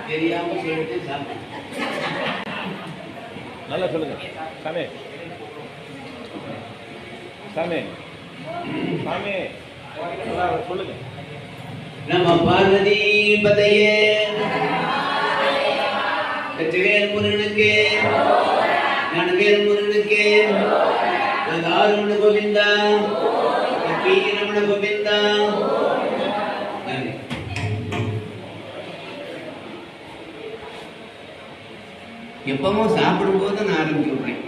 தெரியாம சொல்லிட்டு சாமி நல்லா சொல்லுங்க சாமி சாமி சாமி சொல்லுங்க. நம்ம பார்வதி பதையே வெற்றிவேல் முருகனுக்கு ஞானவேல் முருகனுக்கு ஆறுமண கோவிந்தா ரமண கோவிந்தா. எப்பவும் சாப்பிடும் போது நான் ஆரம்பிச்சு விடுறேன்.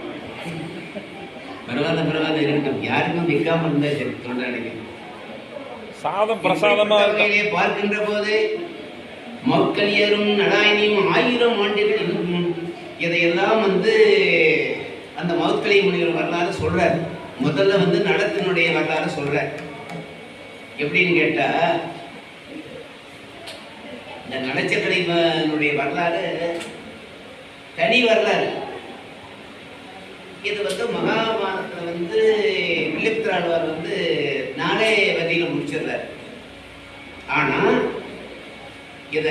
பரவாயில்ல இருக்கட்டும், யாருக்கும் விற்காம இருந்தா சரி தொண்டாடிக்க. சாதம் பிரசாதமா பார்க்கின்ற போது மக்களியரும் நடாயினியும் 1000 ஆண்டுகள் இதையெல்லாம் அந்த மௌத்கலி முனிவர் வரலாறு சொல்றார். முதல்ல நடத்தினுடைய வரலாறு சொல்றார். எப்படின்னு கேட்டா, இந்த நலச்சக்கரையினுடைய வரலாறு தனி வரலாறு. இது மகாபாரதத்துல வில்லிபுத்திராழ்வார் 4 வகையில முடிச்சிடுறார். ஆனா இத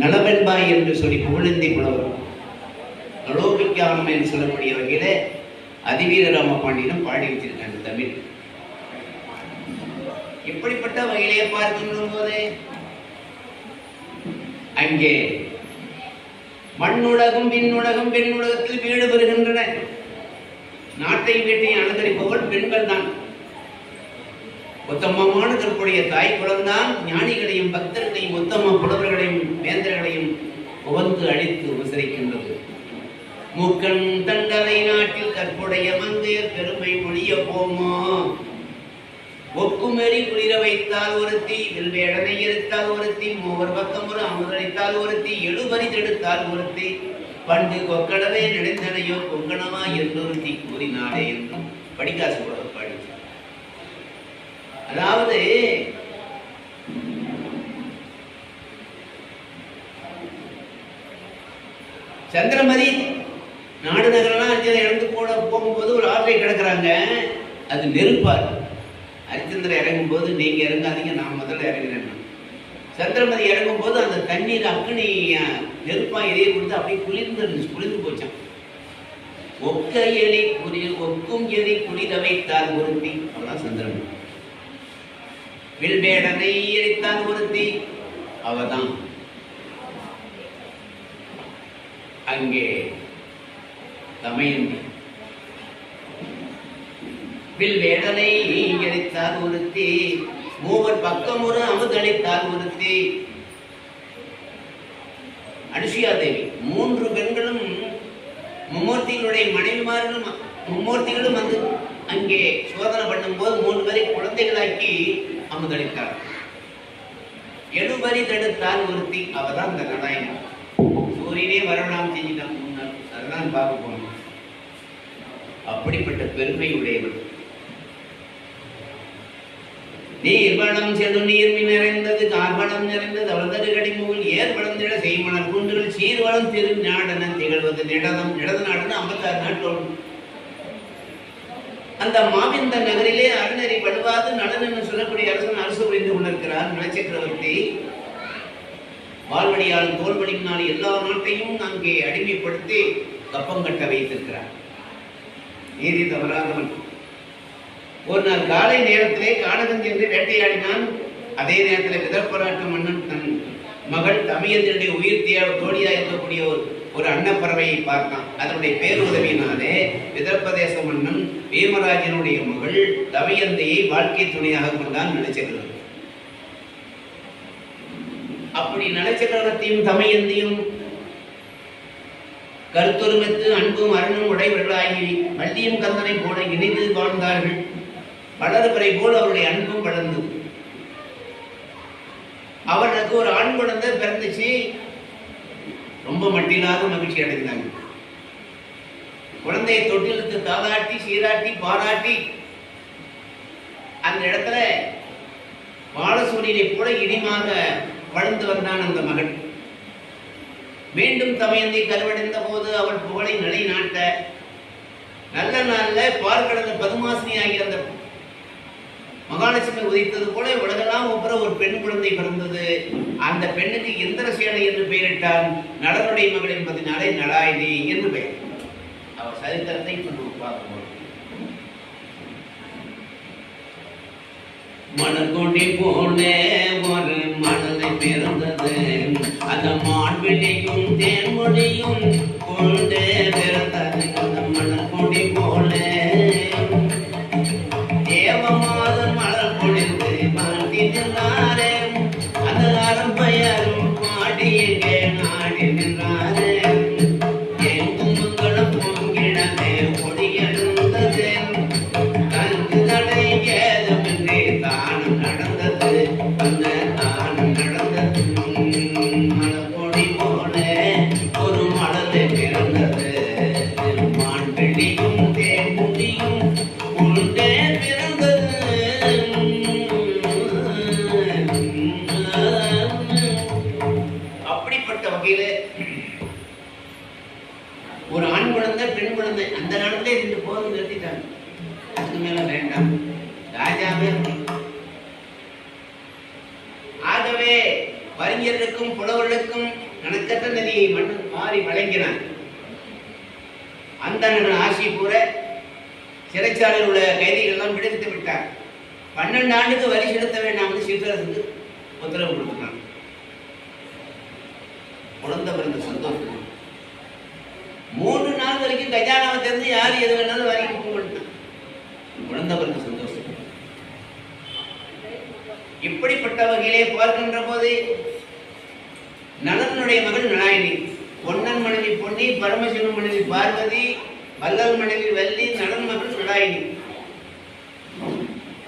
நலவெண்பாய் என்று சொல்லி புகழந்தி புலவர் நலோபிக்காமம் என்று சொல்லக்கூடிய வகையில அதிவீர ராமபாண்டியனும் பாடி வச்சிருக்காங்க தமிழ். இப்படிப்பட்ட வகையிலே பார்க்கின்ற போது அங்கே மண்ணுலகம் விண்ணுலகம் பெண்ணுலகத்தில் வீடு பெறுகின்றன. நாட்டை வீட்டையும் அலங்கரிப்பவள் பெண்கள் தான். உத்தமமான தற்புடைய தாய் குலம்தான் ஞானிகளையும் பக்தர்களையும் உத்தம புலவர்களையும் வேந்தர்களையும் உவந்து அழித்து உபசரிக்கின்றது. மூக்கன் தண்டலை நாட்டில் கற்புடைய மங்கையர் பெருமை மொழிய போமோ. ஒக்குமெறி குளிர வைத்தால் ஒருத்தி, வில்வேடனை இருத்தால் ஒருத்தி, மூவர் பக்கம் ஒரு அமுதளித்தால் ஒருத்தி, எழுபறி தடுத்தால் ஒருத்தி, பண்டு கொக்கடவே நினைந்தனையோ கொங்கணமா என்றொருத்தி கூறினாளே என்றும் படிக்காசு கூட பாடி. அதாவது சந்திரமதி நாடு நகரெல்லாம் இழந்து போகும்போது ஒரு ஆற்றை கிடக்குறாங்க. அது நெருப்பார். ஹரிச்சந்திரன் இறங்கும் போது நீங்க இறங்காதீங்க, நான் முதல்ல இறங்கினேன். சந்திரமதி இறங்கும் போது அந்த தண்ணீர் அக்னி நெருப்பா எரிய கொடுத்து அப்படியே குளிர்ந்து போச்சான். ஒக்கும் எலி குளிர வைத்தால் ஒருத்தி, அவதான் சந்திரமதி. வில்வேடனை எரித்தான் ஒருத்தி, அவதான் அங்கே தமயந்தி. வில்வேடனை எரித்தால் ஒருத்தி, மூவர் பக்கம் ஒரு அமுதளித்தால் ஒருத்தி, அனுசுயா தேவி. 3 பெண்களும் மும்மூர்த்திகளுடைய மனைவிமார்களும் மும்மூர்த்திகளும் அங்கே சோதனை பண்ணும் போது 3 பேரை குழந்தைகளாக்கி அமுதளித்தார். 70 தடுத்தால் ஒருத்தி, அவதான் அந்த நடாயனம். சூரியனே வரலாம் செஞ்சுட்டான் முன்னால், அதுதான் பார்க்க போனோம். அப்படிப்பட்ட பெருமை உடையவர். நீர்வளம் செடு நீர்மி நிறைந்தது, கார்வளம் நிறைந்தது அவளதரு கடிமூல், ஏர்வளந்திட செய்மணர் குன்றுகள், சீர்வளம் திரு நாடன திகழ்வது நிடதம். நிடத நாடுன்னு 56 நாட்டோடு அந்த மாவிந்த நகரிலே அருணறி வலுவாது நடன் என்று சொல்லக்கூடிய அரசன் அரசு புரிந்து கொண்டிருக்கிறார். நலச்சக்கரவர்த்தி வாழ்வடியால் தோல்வடியினால் எல்லா நாட்டையும் அங்கே அடிமைப்படுத்தி கப்பம் கட்ட வைத்திருக்கிறார். நீதி தவறாதவன். ஒரு நாள் காலை நேரத்திலே கானகம் சென்று வேட்டையாடினான். அதே நேரத்தில் விதர்பராட்ட மன்னன் தன் மகள் தமயந்தினுடைய உயிர் தோழியா இருக்கக்கூடிய ஒரு அன்னப்பறவையை பார்த்தான். அதனுடைய பேருதவியினாலே விதர்பதேச மன்னன் பீமராஜனுடைய மகள் தமயந்தியை வாழ்க்கை துணையாக கொண்டான் நலச்சக்கரவர்த்தி. அப்படி நலச்சக்கரவர்த்தியும் தமயந்தியும் கருத்தொருமித்து அன்பும் அருணும் உடையவர்களாகி வள்ளியும் கந்தனை போல இணைந்து வாழ்ந்தார்கள். வளர்பறை போல் அவருடைய அன்பும் வளர்ந்தது. அவர்களுக்கு ஒரு ஆண் குழந்தை பிறந்துச்சு. ரொம்ப மட்டில்லாத மகிழ்ச்சி அடைந்தாங்க. குழந்தையை தொட்டிலுக்கு தாளாட்டி சீராட்டி பாராட்டி அந்த இடத்துல பாலசூரியனை போல இனிமாக வளர்ந்து வந்தான் அந்த மகன். மீண்டும் தமயந்தி கருவடைந்த போது அவள் புகழை நிலைநாட்ட நல்ல நாள்ல பார்க்கடல பதுமாசினி ஆகிய அந்த மகாலட்சுமி உதித்தது போல உலகெல்லாம் ஒவ்வொரு ஒரு பெண் குழந்தை பிறந்தது. அந்த பெண்ணுக்கு இந்திரசேனை என்று பெயரிட்டான். நளனுடைய மகள் என்பதனாலே நளாயினி என்று பெயர். அவர் சரித்திரத்தை பார்க்கும்போது மணக்கொடி போல ஒரு மணலை பிறந்தது. அந்த மான்விழியும் தேன்மொழியும் கொண்டு பிறந்தது. அந்த மணக்கொடி போல தேவமாதன் மலர் பொழிந்து மாட்டி நின்றாரே. அந்த அரம்பையரும் பாடி எங்கே நாடி நின்றாரே. எங்கும் மங்களம் பொங்கிடமே ஒளியெழுந்தது. தங்கு தடை ஏதுமின்றி தானம் நடந்தது. அந்த தானம் நடந்தது. மலர்கொடி போல ஒரு மலரை பிறந்தது. மான்வெளியும் தேன்முடியும் கொண்டே பிறந்தது. அப்படிப்பட்ட வகையில ஒரு ஆண் குழந்தை பெண் குழந்தை அந்த நாட்டிலே இருந்து போதும் நிறுத்திட்டாங்க. அதுக்கு மேல வேண்டாம், ராஜாவே. ஆகவே வறிஞர்களுக்கும் புலவர்களுக்கும் கணக்கற்ற நிதியை மன்னன் மாறி வழங்கினான். அந்த ஆட்சி கூற சிறைச்சாலையில் உள்ள கைதிகள் எல்லாம் விடுவித்து விட்டார். 12 ஆண்டுக்கு வரி செலுத்த வேண்டாம் என்று சிற்றரசுக்கு உத்தரவு கொடுத்துட்டான். குழந்தை பிறந்த சந்தோஷம் 3 நாள் வரைக்கும் கஜானாவை தெரிஞ்சு யார் எது வேணாலும் வரி கொடுத்தான். குழந்தை பிறந்த சந்தோஷம். இப்படிப்பட்ட வகையிலே பார்க்கின்ற போது நளனுடைய மகள் நளாயினி, பொன்னன் மனைவி பொன்னி, பரமசிவன் மனைவி பார்வதி, வல்லல் மனைவி வள்ளி, நளன் மகள் நளாயினி,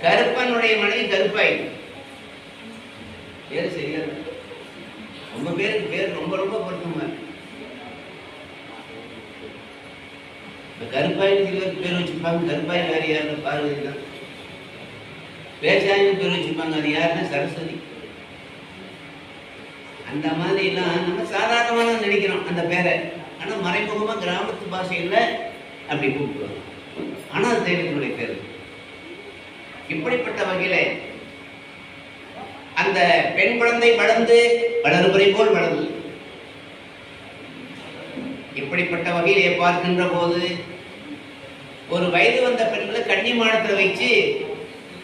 கருப்பனுடைய மனைவி கருப்பாய். பேரு சரியா ரொம்ப பேருக்கு பேர் ரொம்ப ரொம்ப பொருத்தமா இருக்கு. கருப்பாயின்னு சிலருக்கு பேர் வச்சிருப்பாங்க. கருப்பாய் வேற யாருன்னு பார்வதி தான். பேச்சாயின்னு பேர் வச்சிருப்பாங்க. அது யாருன்னா சரஸ்வதி. அந்த மாதிரி எல்லாம் நம்ம சாதாரணமாக நினைக்கிறோம் அந்த பேரை. ஆனா மறைமுகமா கிராமத்து பாஷையில அப்படி கூப்பிடுவாங்க. ஆனா அது தெய்வத்தினுடைய பேர். இப்படிப்பட்ட வகையில அந்த பெண் குழந்தை வளர்ந்து வளர்புரை போல் வளர்ந்து இப்படிப்பட்ட வகையிலே பார்க்கின்ற போது ஒரு வயது வந்த பெண்களை கன்னிமாடத்தில் வச்சு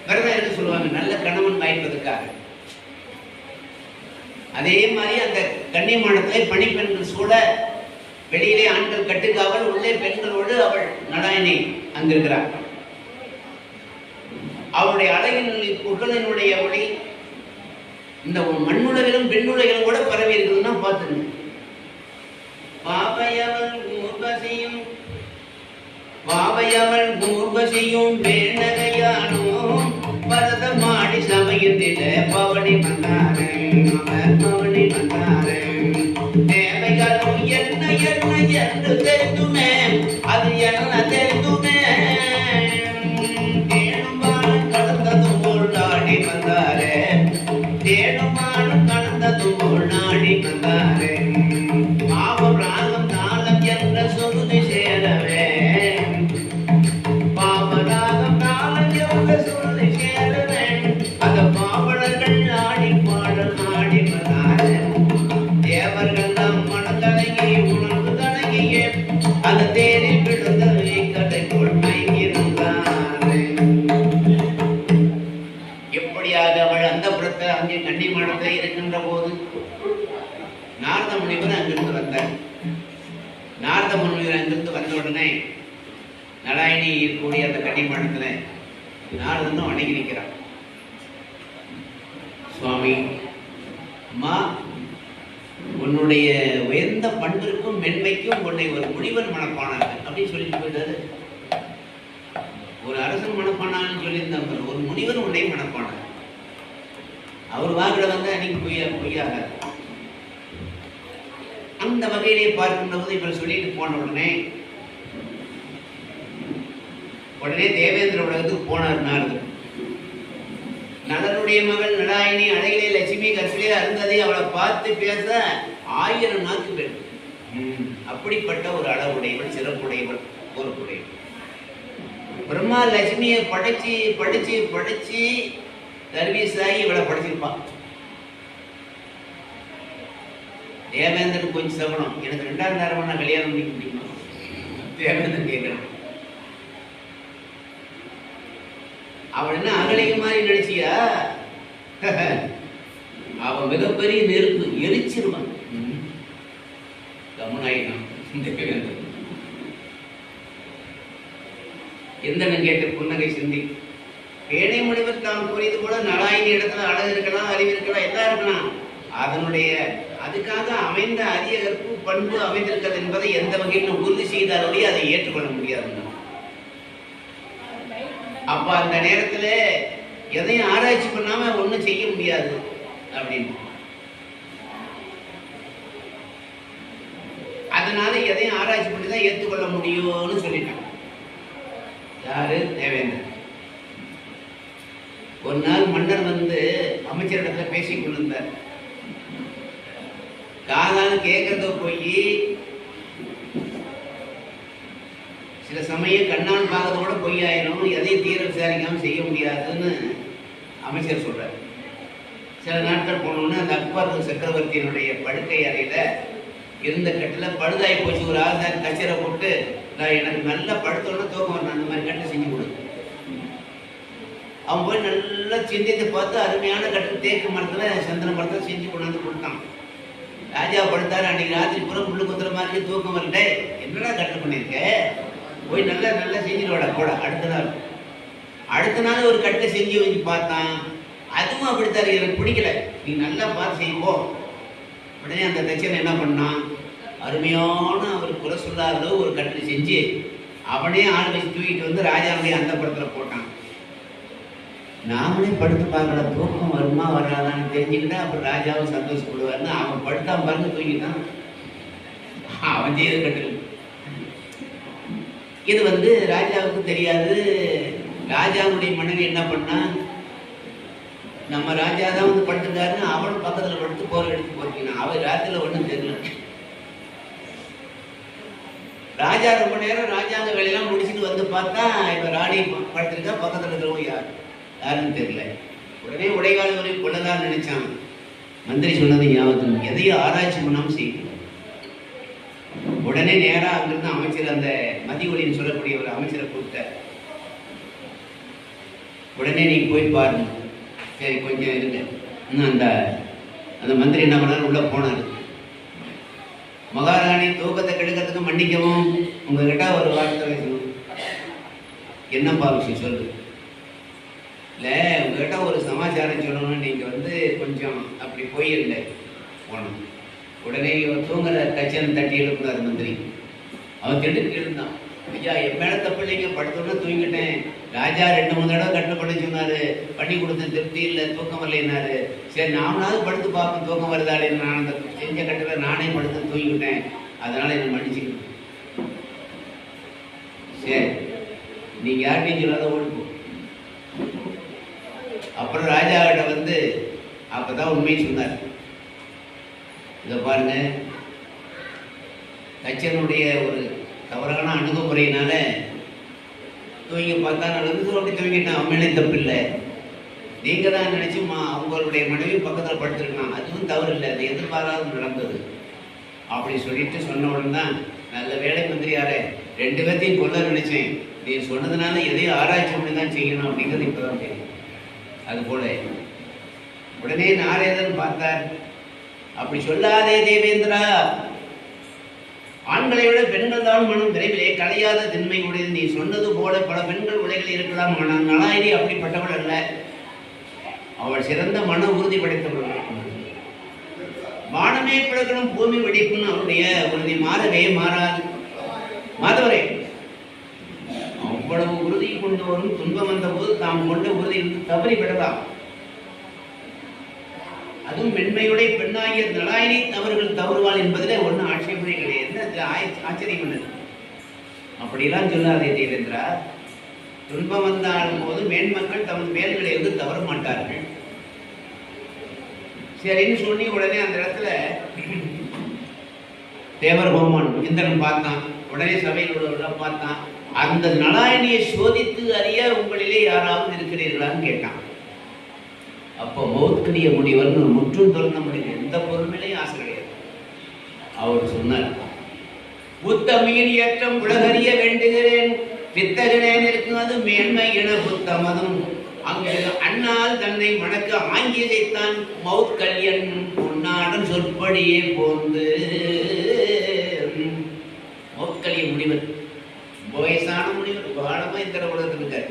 விரதம் எடுத்து சொல்லுவாங்க, நல்ல கணவன் வாய்ப்பதற்காக. அதே மாதிரி அந்த கன்னிமாடத்திலே பணிப்பெண்கள் சூழ, வெளியிலே ஆண்கள் கட்டுக்காவல், உள்ளே பெண்களோடு அவள் நளாயினி அங்கிருக்கிறார். அவருடைய அழகின் புகழினுடைய ஒளி இந்த மண்ணுலகிலும் பெண்ணுலகிலும் கூட பரவி இருக்குதுன்னா பார்த்துங்க. பாவையவள் ஊர்வசியும் வேணகையானோ பரதமாடி சமையத்தில பவனி வந்தாரே. பவனி வந்தாரே. தேவைகளும் என்ன என்ன என்று தெரிந்துமே, அது என்ன தெரிந்துமே. தேனுமானும் கடந்ததும் போல் நாடி வந்தாரே. தேனுமானும் கடந்ததும் போல் நாடி வந்தாரே. பாவம் ராகம் தாளம் என்ற சுருதி சேரவே. பாவராகம் தாளம் என்ற சுருதி சேரவே. அந்த பாவலர்கள் ஆடி பாடல் ஆடி வந்தாரே. தேவர்கள் நம் மனதடங்கி உணர்வு தடங்கிய அந்த தேரில் விழுந்த கதைக்குள் மயங்கியிருந்தாரே. எப்படியாக அவள் அந்த புறத்தை அங்கே கன்னிமாடத்தில் இருக்கின்ற போது நாரத முனிவர் அங்கிருந்து வந்தார். நாரத முனிவர் அங்கிருந்து வந்த உடனே நளாயினி இருக்கக்கூடிய அந்த கன்னிமாடத்துல நாரதனும் வணங்கி நிற்கிறார். சுவாமி, அம்மா, உன்னுடைய உயர்ந்த பண்பிற்கும் மென்மைக்கும் உன்னை ஒரு முனிவன் மனப்பானாங்க அப்படின்னு சொல்லிட்டு போயிட்டாரு. ஒரு அரசன் மனப்பானான்னு சொல்லியிருந்தாங்க, ஒரு முனிவன் உன்னை மனப்பானாங்க. அவர் வாக்குல வந்து அன்னைக்கு பொய்யாக. அந்த வகையிலே பார்க்கின்ற போது இவர் சொல்லிட்டு போன உடனே தேவேந்திர உலகத்துக்கு போனார் நாரதர். நளனுடைய மகள் நளாயினி அழகிலே லட்சுமி கற்பிலே அருந்ததை அவளை பார்த்து பேச 1000 நாக்கு பெண். அப்படிப்பட்ட ஒரு அளவுடையவள், சிறப்புடையவள், பொறுப்புடையவள். பிரம்மா லட்சுமியை படைச்சு படிச்சு படிச்சு சர்வீஸ் ஆகி இவளை படிச்சிருப்பான். தேவேந்திரன் கொஞ்சம் சகனம், எனக்கு 2ஆம் தரமா நான் கல்யாணம் பண்ணிக்க முடியுமா? தேவேந்திரன் கேட்கிறான். அவள் என்ன அகலிக மாதிரி நினைச்சியா? அவன் மிகப்பெரிய நெருப்பு, எரிச்சிருவான். கமனாயினான் தேவேந்திரன். எந்தனும் கேட்ட புன்னகை சிந்தி. பேணை முனிவர் தாம் கூறியது போல நலாயினி இடத்துல அழகு இருக்கலாம், அறிவு இருக்கலாம், எல்லாம் இருக்கலாம். அதனுடைய அதுக்காக அமைந்த அரிய கற்பு பண்பு அமைந்திருக்கிறது என்பதை எந்த வகையிலும் உறுதி செய்தாலுடைய அதை ஏற்றுக்கொள்ள முடியாது. அப்ப அந்த நேரத்துல எதையும் ஆராய்ச்சி பண்ணாம ஒண்ணும் செய்ய முடியாது அப்படின்னு. அதனால எதையும் ஆராய்ச்சி பண்ணிதான் ஏற்றுக்கொள்ள முடியும்னு சொல்லிட்டான். யாரு? தேவேந்திரன். ஒரு நாள் மன்னர் வந்து அமைச்சரிடத்துல பேசிக் கொண்டிருந்தார். காதால கேட்கறத போய் சில சமயம் கண்ணான் பார்க்கறதோட பொய் ஆயிரும், எதையும் தீர விசாரிக்காம செய்ய முடியாதுன்னு அமைச்சர் சொல்றார். சில நாட்கள் போனோம்னா அந்த அக்பர் சக்கரவர்த்தியினுடைய படுக்கை அறையில இருந்த கட்டில் பழுதாகி போச்சு. ஒரு ஆசாரி கச்சரை போட்டு, நான் எனக்கு நல்ல படுத்தோன்னு தூக்கம் வரணும், அந்த மாதிரி கட்டை செஞ்சு கொடு. அவன் போய் நல்லா சிந்தித்து பார்த்து அருமையான கட்டு தேக்கு மரத்துல சந்தன மரத்துல செஞ்சு கொண்டாந்து கொடுத்தான். ராஜா படுத்தாரு. அன்னைக்கு ராத்திரி பூரா முள்ளு குத்துற மாதிரி தூக்கம் வரல. என்னடா கட்டு பண்ணிருக்க? போய் நல்லா நல்லா செஞ்சுடுவாடா கூட. அடுத்த நாள் ஒரு கட்டை செஞ்சு வச்சு பார்த்தான். அதுவும் அப்படித்தாரு, எனக்கு பிடிக்கல, நீ நல்லா பார்த்து செய்வோம். உடனே அந்த தச்சனை என்ன பண்ணான், அருமையான அவர் குறை சொல்லாத ஒரு கட்டை செஞ்சு அவனே ஆள் வச்சு தூக்கிட்டு வந்து ராஜாவுடைய அந்த படத்தில் போட்டான். நாமளே படுத்து பார்க்கல, தூக்கம் வருமா வராதான்னு தெரிஞ்சுக்கிட்டா அப்புறம் ராஜாவும் சந்தோஷப்படுவார்னு அவன் படுத்தான் பாருங்க, தூங்கிட்டான். அவன் செய்த கட்டு. இது வந்து ராஜாவுக்கு தெரியாது. ராஜாவுடைய மனைவி என்ன பண்ணா, நம்ம ராஜா தான் வந்து படுத்துட்டாருன்னு அவனும் பக்கத்துல படுத்து போற எடுத்து போறீங்கன்னா அவர் ராத்திரில ஒண்ணும் தெரியல. ராஜா ரொம்ப நேரம் ராஜாங்க வேலையெல்லாம் முடிச்சுட்டு வந்து பார்த்தா இப்ப ராணி படுத்திருக்கா, பக்கத்துல இருக்கிறவங்க யாருன்னு தெரியல. உடனே உடைகால வரை கொள்ளதான் நினைச்சான். மந்திரி சொன்னது ஞாபகம், எதையும் ஆராய்ச்சி பண்ணாம செய்யணும். உடனே நேரா அங்கிருந்து அமைச்சர், அந்த மதியொலின்னு சொல்லக்கூடிய ஒரு அமைச்சரை கூப்பிட்டார். உடனே நீங்க போய் பாருங்க. சரி கொஞ்சம் இருங்க. இன்னும் அந்த மந்திரி என்ன பண்ணாரு, உள்ள போனாரு. மகாராணி தூக்கத்தை கெடுக்கிறதுக்கு மன்னிக்கவும், உங்ககிட்ட ஒரு வார்த்தை பேசணும். என்னப்பா விஷயம் சொல்லு. இல்ல உங்ககிட்ட ஒரு சமாச்சாரம் சொல்லணும். நீங்க வந்து கொஞ்சம் அப்படி போயிருங்க போனோம். உடனே இவன் தூங்குற கச்சன் தட்டி எழுப்புனாரு மந்திரி. அவன் திடுக்கு எழுந்தான். ஐயா என் மேல தப்பு இல்லைங்க, படுத்தோன்னா தூங்கிட்டேன். ராஜா 2-3 தடவை கட்டு பண்ண சொன்னாரு, பண்ணி கொடுத்த திருப்தி இல்லை, தூக்கம் வரலைன்னாரு. சரி நாமளாவது படுத்து பார்ப்போம் தூக்கம் வருதாலே. நான் அந்த செஞ்ச கட்டுல நானே படுத்து தூங்கிட்டேன், அதனால என்ன மன்னிச்சுக்கணும். சரி நீங்க யார்கிட்டையும் சொல்லாத ஓடுப்போம். அப்புறம் ராஜாவிட்ட வந்து அப்பதான் உண்மையை சொன்னார். இதை பாருங்க, கச்சனுடைய ஒரு தவறான அணுகுமுறையினால தூங்கி பார்த்தா நடந்து அப்படி தூங்கிட்டான். அம்மையிலே தப்பு இல்லை, நீங்க தான் நினைச்சு அவங்களுடைய மனைவி பக்கத்தில் படுத்திருக்கலாம், அதுவும் தவறு இல்லை, அது எதிர்பாராத நடந்தது அப்படி சொல்லிட்டு சொன்ன உடனே தான், நல்ல வேலை மந்திரியாரே, 2 பேர்த்தையும் கொல்ல நினைச்சேன், நீ சொன்னதுனால எதையும் ஆராய்ச்சி பண்ணி தான் செய்யணும் அப்படிங்கிறது இப்பதான் தெரியும். அது போல உடனே நாரேதன் பார்த்தார். அப்படி சொல்லாதே தேவேந்திரா, ஆண்களை விட பெண்கள் தான் மனம் விரைவிலே கலையாத திண்மை உடையது. நீ சொன்னது போல பல பெண்கள் உடைகள் இருக்கலாம், மனம் நலாயினி அப்படிப்பட்டவள் அல்ல, அவள் சிறந்த மன உறுதி படைத்தவள். வானமே பிளக்கணும் பூமி வெடிப்புன்னு அவருடைய உறுதி மாறவே மாறாது. மாதவரே, அவ்வளவு உறுதி கொண்டு வரும் துன்பம் வந்த போது தாம் கொண்ட உறுதியிலிருந்து தவறி விடலாம். அதுவும் மென்மையுடைய பெண்ணாகிய நலாயினி அவர்கள் தவறுவாள் என்பதில் ஒன்றும் ஆட்சேபனை கிடையாது. ஆச்சரியம் பண்ணது அப்படிலாம் சொல்லாதே தேவேந்திரா. துன்பம் வந்தாலும் போது மேன்மக்கள் தமது மேல்களை இருந்து தவற மாட்டார்கள். சரின்னு சொல்லி உடனே அந்த இடத்துல தேவர் கோமான் இந்திரன் பார்த்தான். உடனே சபையில் உள்ளவர்கள பார்த்தான். அந்த நலாயனியை சோதித்து அறிய உங்களிலே யாராவது இருக்கிறீர்களான்னு கேட்டான். அப்போ மௌத்கலிய முனிவர்னு முற்றும் துறந்த முடியும், எந்த பொருளிலையும் ஆசை கிடையாது. அவர் சொன்னார், புத்தமையின் ஏற்றம் உலகறிய வேண்டுகிறேன், பித்தகனேன் இருக்கிறது மேன்மை என புத்தமதும் அங்கு அண்ணால் தன்னை வணக்க ஆங்கியதைத்தான் மௌத்கல்யன் பொன்னாடன் சொற்படியே போந்து. மௌத்கலிய முனிவர் வயசான முனிவர், பாடமா இந்திர உலகத்தில் இருக்கார்,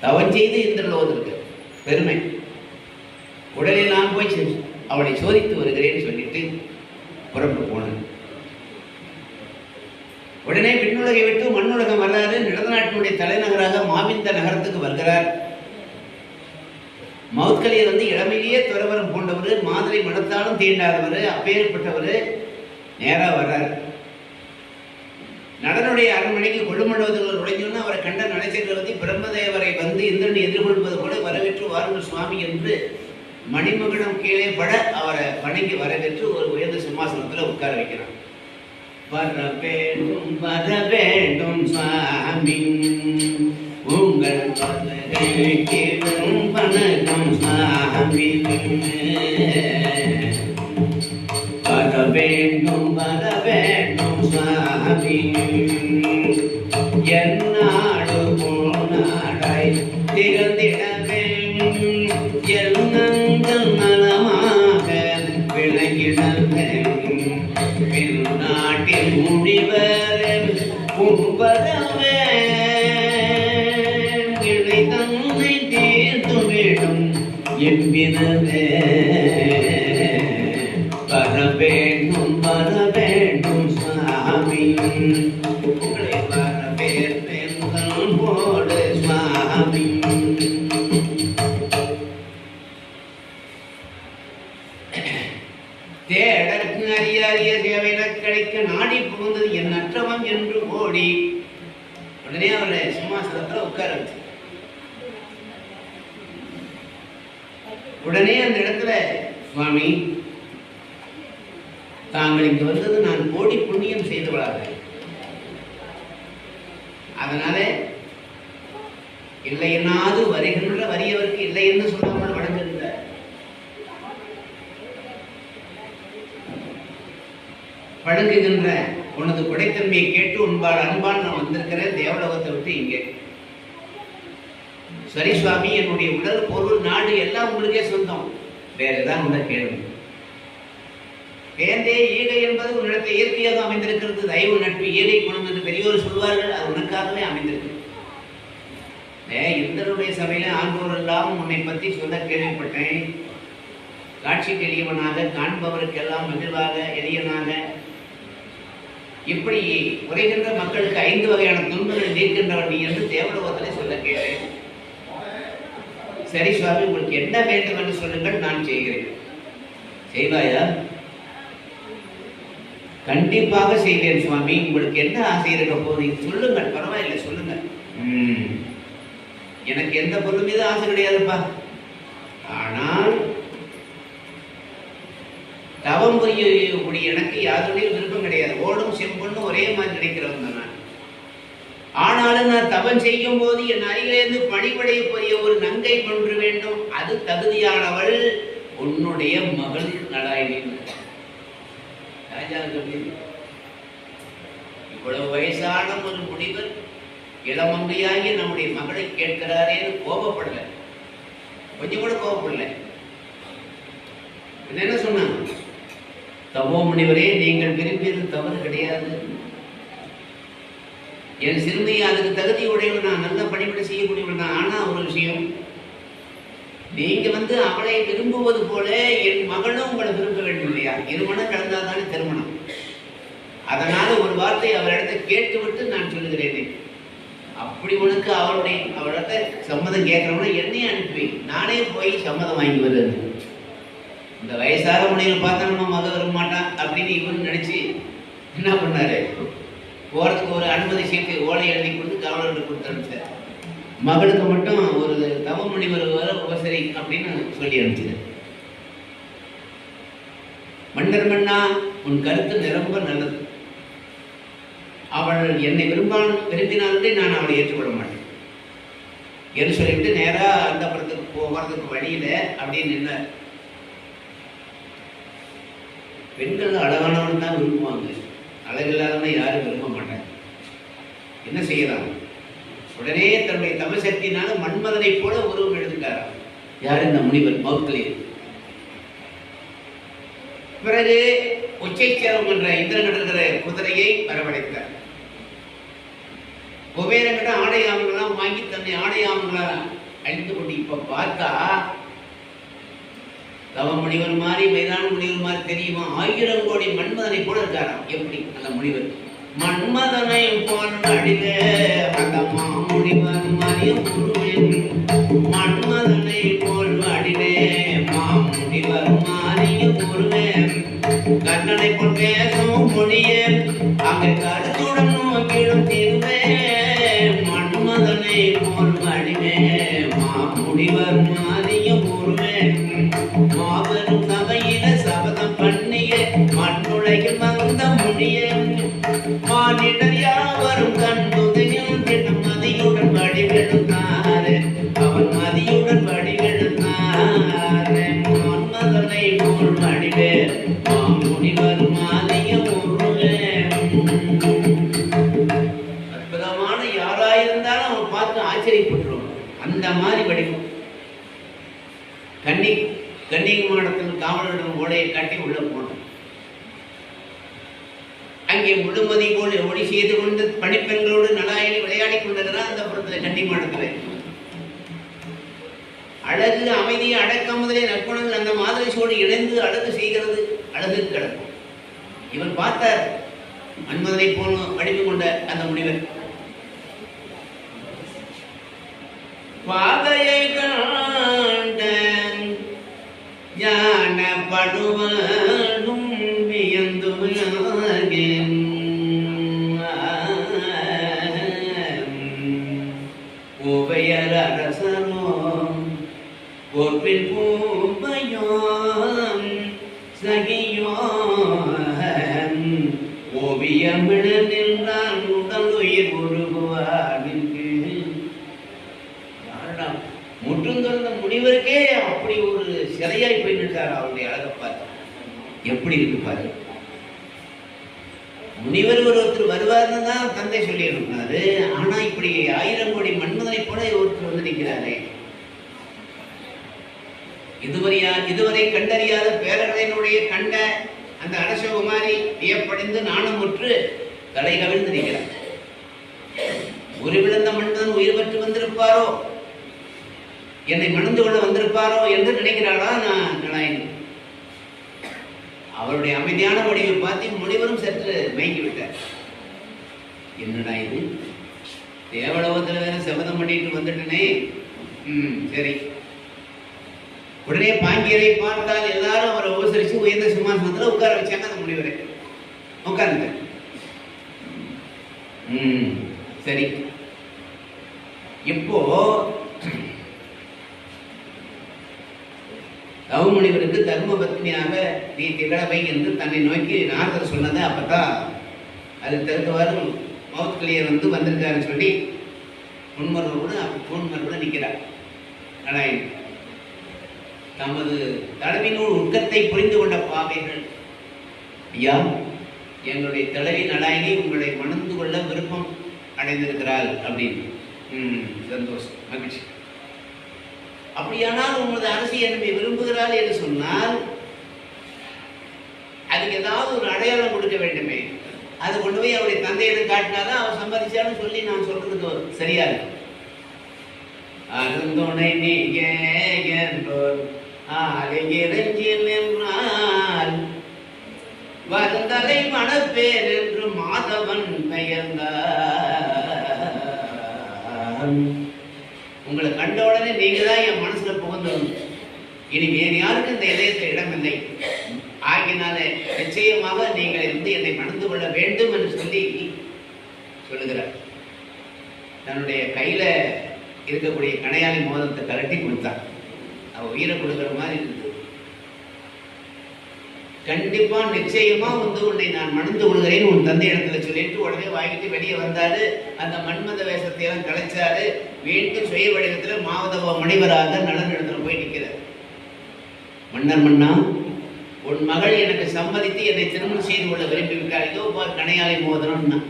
தவம் செய்து இந்திர உலகத்தில் இருக்கார், பெருமை. உடனே நான் போய் அவளை சோதித்து வருகிறேன்னு சொல்லிட்டு புறப்பட்டு போனேன். உடனே விண்ணுலகை விட்டு மண்ணுலகம் வர்றாரு. நிலநாட்டினுடைய தலைநகராக மாவிந்த நகரத்துக்கு வருகிறார். மௌத்கலியர் வந்து இளமையிலேயே துறவரம் போன்றவர், மாதிரி மனத்தாலும் தீண்டாதவர், அப்பேற்பட்டவர். நேரா வர்றார். நடனுடைய அரண்மனைக்கு கொள்ளுமண்டபத்தில் நுழைஞ்சோன்னு அவரை கண்ட நடைசக்கரவர்த்தி பிரம்மதேவரை வந்து இந்திரனை எதிர்கொள்வது போல வரவேற்று வாருங்கள் சுவாமி என்று மணிமகுடம் கீழே பட அவரை வணங்கி வரவேற்று ஒரு உயர்ந்த சிம்மாசனத்தில் உட்கார வைக்கிறான். வர வேண்டும் சுவாமி உங்கள் வணக்கம் சுவாமி. வர வேண்டும் சுவாமி. என்னாடு போனாடாய் திறந்திட வேண்டும், எண்ணங்கள் நலமாக விளங்கிட வேண்டும். நாட்டில் முடிவர் உண்பதவே இணை தன்னை தீர்த்து விடும் எவ்விதவே. வர வேண்டும் சுவாமி. உங்களை வரவேற்பேன் போடு சுவாமி. தேடற்கு அறிய அறிய தேவையில கிடைக்க நாடி புகுந்தது என் அற்றவம் என்று ஓடி. உடனே அவரை சிம்மாசனத்துல உட்கார வச்சு உடனே அந்த இடத்துல, சுவாமி தாங்கள் இங்கு வந்தது நான் கோடி புண்ணியம் செய்தவளாக, அதனால இல்லை என்னாது வருகின்ற வறியவருக்கு இல்லை என்று சொல்லாமல் வழங்குகின்றார். வழங்குகின்ற உனது கொடைத்தன்மையை கேட்டு உன்பால் அன்பால் நான் வந்திருக்கிறேன் தேவலோகத்தை விட்டு இங்கே. சரி சுவாமி, என்னுடைய உடல் பொருள் நாடு எல்லாம் உங்களுக்கே சொந்தம், வேற ஏதாவது உள்ள கேள்வி. வேந்தே ஈகை என்பது உன்னிடத்தை இயற்கையாக அமைந்திருக்கிறது. தயவு நட்பு ஈகை குணம் என்று பெரியோர் சொல்வார்கள், அது உனக்காகவே அமைந்திருக்கு. இந்தருடைய சபையில ஆண்டோர் எல்லாம் உன்னை பற்றி சொல்ல கேள்விப்பட்டேன். காட்சிக்கு எளியவனாக, காண்பவருக்கெல்லாம் மகிழ்வாக எளியனாக, இப்படி உரைகின்ற மக்களுக்கு 5 வகையான துன்பங்களை நீக்கின்றவன் நீ என்று தேவலோகத்திலே சொல்ல கேட்டேன். சரி சுவாமி, உங்களுக்கு என்ன வேண்டும் என்று சொல்லுங்கள், நான் செய்கிறேன். செய்வாயா? கண்டிப்பாக செய்வேன் சுவாமி. உங்களுக்கு என்ன ஆசை இருக்க போது சொல்லுங்கள், பரவாயில்லை சொல்லுங்கள். எனக்கு எந்த பொருள் மீது ஆசை கிடையாதுப்பா, ஆனால் தவம் புரியக்கூடிய எனக்கு யாருடைய விருப்பம் கிடையாது. ஓடும் செம்பொண்ணு ஒரே மாதிரி நினைக்கிறவங்க நான். ஆனாலும் நான் தவம் செய்யும் போது என் அருகிலிருந்து பணிபடைய புரிய ஒரு நங்கை கொன்று வேண்டும். அது தகுதியானவள் உன்னுடைய மகள் நலாயினி. இவ்வளவு வயசான ஒரு முனிவர் இளமங்கையாகி நம்முடைய மகளை கேட்கிறாரேன்னு கோபப்படல, கொஞ்சம் கூட கோபப்படல. என்ன சொன்னாங்க? தவோ முனிவரே, நீங்கள் விரும்பியது தவறு கிடையாது. என் சிறுமையை அதுக்கு தகுதி உடையவன், நான் நல்ல பணிபடை செய்யக்கூடியவன் தான். ஆனா ஒரு விஷயம், நீங்க அவளை விரும்புவது போல என் மகளும் உங்களை விரும்ப வேண்டும் இல்லையா? இருமணம் கலந்தால்தானே திருமணம். அதனால ஒரு வார்த்தை அவரிடத்தை கேட்டுவிட்டு நான் சொல்லுகிறேனே, அப்படி உனக்கு அவளிடத்த சம்மதம் கேட்கறவன என்னையும் அனுப்பி நானே போய் சம்மதம் வாங்கி வருது. இந்த வயசாக முனையில் பார்த்தா நம்ம மக வர மாட்டான் அப்படின்னு இவன் நினைச்சு என்ன பண்ணாரு, போறதுக்கு ஒரு அனுமதி சீட்டு ஓலை எழுதி கொடுத்து காவலர்கள் கொடுத்து அனுப்பிச்சார். மகளுக்கு மட்டும் ஒரு தவ முனிவர் வர உபசரி அப்படின்னு சொல்லி அனுப்பிச்சது. மன்னர் மன்னா, உன் கருத்து ரொம்ப நல்லது. அவள் என்னை விரும்பினாலே நான் அவளை ஏற்றுக்கொள்ள மாட்டேன் என்று சொல்லிட்டு நேரா அந்த படத்துக்கு போகிறதுக்கு வழியில அப்படின்னு நின்றார். பெண்கள் அழகானவன் தான் விரும்புவாங்க, அழகில்லாதவனை யாரும் விரும்ப மாட்டாங்க. என்ன செய்யலாம்? உடனே தன்னுடைய தமசக்தினால மன்மதனை போல உருவம் எடுத்துட்டாராம். யார்? இந்த முனிவர் மௌத்கலியர். பிறகு உச்சைச்சரம் என்ற இந்திரன் இருக்கிற குதிரையை வரவழைத்தார். குபேரங்கிட்ட ஆடை ஆமங்களாம் வாங்கி தன்னை ஆடை ஆமங்களா அழிந்து கொண்டு இப்ப பார்த்தா தவ முனிவர் மாதிரி மைதான முனிவர் மாதிரி தெரியுமா? 1000 கோடி மன்மதனை போல இருக்காராம். எப்படி அந்த முனிவர்? மன்மதனை போல் அடிவே அந்த மாமுனிவர் மாதிரியும் மன்மதனை போல் அடிவே மாமுனிவர் மாதிரியும் ஒருவேன் கண்ணனை போல் பேசும் மொழியே அங்கே கருத்துடன் நோக்கிடும் தீர்வே மன்மதனை போல் அடிவே மாமுனிவர் மாதிரியும் ஒருவேன் மாபெரும் சபையில சபதம் பண்ணிய மண்ணுலகில் வந்த முடிய மானிடர் யாவரும் கண்டுதையும் தினம் மதியுடன் வடிவெடுத்தாரு அவன் மதியுடன் வடிவெடுத்தாரு மன்மதனை போல் வடிவே மாமுனிவர் மாதிரியும் அற்புதமான யாராயிருந்தாலும் அவன் பார்த்து ஆச்சரியப்பட்டுருவான். அந்த மாதிரி வடிவம். கன்னிகுமாரத்தில் காவலரிடம் ஓடையை காட்டி உள்ள போனான். அங்கே முழுமதி போல் ஒளி செய்து கொண்டு பணிப்பெண்களோடு நலாயினி விளையாடி கொண்டிருக்கிறான். அந்த புறத்தில் கன்னிகுமாரத்தில் அழகு, அமைதி, அடக்கம் முதலிய நற்குணங்கள் அந்த மாதரிசோடு இணைந்து அழகு செய்கிறது. அழகு கிடக்கும். இவன் பார்த்தார் மன்மதனை போல் வடிவு கொண்ட அந்த முனிவர். பாதையை காண்ட ஞானப்படுவனும் வியந்து ஓவையர் அரசனோ கோப்பில் பூமையோ சகியோ ஓவியமிழ நின்றான் உடல் உயிர் உருகுவானுக்கு. முற்றுந்திருந்த முனிவருக்கே அப்படி ஒரு சிலையாய் போய் நின்றார். அவருடைய அழகை பார்த்து எப்படி இருக்கு பாரு. முனிவர் ஒருத்தர் வருவார்னு தான் தந்தை சொல்லி இருந்தாரு. ஆனா இப்படி 1000 கோடி மன்மதனை போல ஒருத்தர் வந்து நிற்கிறாரே. இதுவரை கண்டறியாத பேரர்களினுடைய கண்ட அந்த அரசகுமாரி வியப்படைந்து நாணமுற்று தலை கவிழ்ந்து நிற்கிறார். ஒரு விழுந்த மன்மதன் உயிர் பெற்று வந்திருப்பாரோ, என்னை மணந்து கொள்ள வந்திருப்பாரோ என்று நினைக்கிறாளா நான். அவருடைய அமைதியான வடிவை பார்த்து முனிவரும் சற்று மயங்கி விட்டார். என்னடா இது, தேவலோகத்தில் வேற சபதம் பண்ணிட்டு வந்துட்டனே. சரி. உடனே பாங்கியரை பார்த்தால் எல்லாரும் அவரை உபசரிச்சு உயர்ந்த சிம்மாசனத்தில் உட்கார வச்சாங்க. அந்த முனிவரை உட்கார்ந்து சரி. இப்போ தவமுனிவருக்கு தர்ம பத்னியாக நீ திகழவை என்று தன்னை நோக்கி நாரதர் சொன்னதை அப்பதான் அது தருத்தவாறு மௌத்கலியர் வந்திருக்காருன்னு சொல்லி முன்மர்களோடு நிற்கிறார். நாராயண் தமது தலைவினூர் உட்கத்தை புரிந்து கொண்ட பாவைகள், ஐயா எங்களுடைய தலைவி நலாயினி உங்களை மணந்து கொள்ள விருப்பம் அடைந்திருக்கிறாள் அப்படின்னு. சந்தோஷம், மகிழ்ச்சி. அப்படியானால் உங்களது அரசி என்னை விரும்புகிறாள் என்று சொன்னால் அதுக்கு ஏதாவது ஒரு அடையாளம் கொடுக்க வேண்டுமே. அதை கொண்டு போய் அவருடைய தந்தையிடம் காட்டினாதான் அவர் சம்பாதிச்சாலும் சொல்லி நான் சொல்றதுக்கு சரியா இருக்கும். அருந்துணை நீங்க என்றோர் ஆலையிறங்கினால் வருந்தலை மணப்பேர் என்று மாதவன் பெயர்ந்தான். உங்களை கண்ட உடனே நீங்க தான் என் மனசுல புகுந்தவங்க. இனி வேறு யாருக்கு இந்த இதயத்தில் இடமில்லை. ஆகினால நிச்சயமாக நீங்கள் என்னை மணந்து கொள்ள வேண்டும் என்று சொல்லி சொல்லுகிறார். தன்னுடைய கையில இருக்கக்கூடிய கணையாளி மோதிரத்தை கலட்டி கொடுத்தார். அவ உயிரை கொடுக்கிற மாதிரி இருந்தது. கண்டிப்பா நிச்சயமா உன்னை நான் மணந்து கொள்கிறேன் உன் தந்தை இடத்துல சொல்லிட்டு உடனே வாங்கிட்டு வெளியே வந்தாரு. அந்த மன்மத வேஷத்தை எல்லாம் கலைச்சாரு. வீட்டு சுய வடிவத்துல மாவதவ முனிவராக நலன் இடத்துல போய் நிற்கிறார். மன்னர் மன்னா, உன் மகள் எனக்கு சம்மதித்து என்னை திருமணம் செய்து கொள்ள விரும்பி விட்டார். இதோ பார் கணையாலை மோதிரம்னா.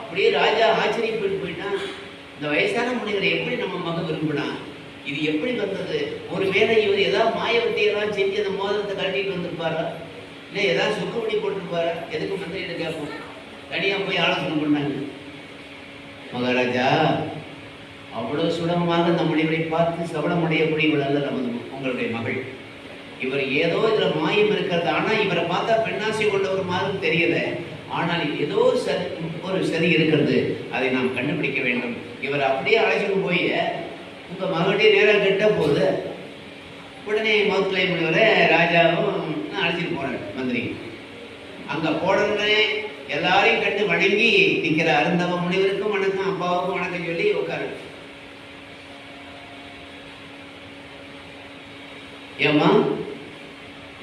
அப்படியே ராஜா ஆச்சரியப்பட்டு போயிட்டான். இந்த வயசான முனிவரை எப்படி நம்ம மகன் விரும்பினா? இது எப்படி வந்தது? ஒருவேளை இவர் ஏதாவது மாயவத்தையெல்லாம் செஞ்சு அந்த மோதிரத்தை கட்டிட்டு வந்திருப்பாரா? இல்லை ஏதாவது சுக்குமணி போட்டிருப்பாரா? எதுக்கு மந்திரிட்ட கேட்போம். தனியா போய் ஆலோசனை பண்ணாங்க. மகாராஜா, அவ்வளவு சுலபமாக அந்த முனிவரை பார்த்து சபலம் அடையக்கூடியவள் அல்ல நமது உங்களுடைய மகள். இவர் ஏதோ இதுல மாயம் இருக்கிறது. ஆனா இவரை பார்த்தா பெண்ணாசை கொண்டவர் மாதிரி தெரியல. ஆனால் ஏதோ ஒரு சரி இருக்கிறது. அதை நாம் கண்டுபிடிக்க வேண்டும். இவர் அப்படியே அழைச்சிட்டு போய் உங்க மகட்டே நேரம் கெட்ட போகுது. உடனே மௌத்லை முனிவரை ராஜாவும் அழைச்சிட்டு போறாரு மந்திரி. அங்க போடனே எல்லாரையும் கண்டு வணங்கி நிக்கிற அருந்தவ முனிவருக்கும் வணக்கம், அப்பாவுக்கும் வணக்கம் சொல்லி உட்காரு. ஏமா,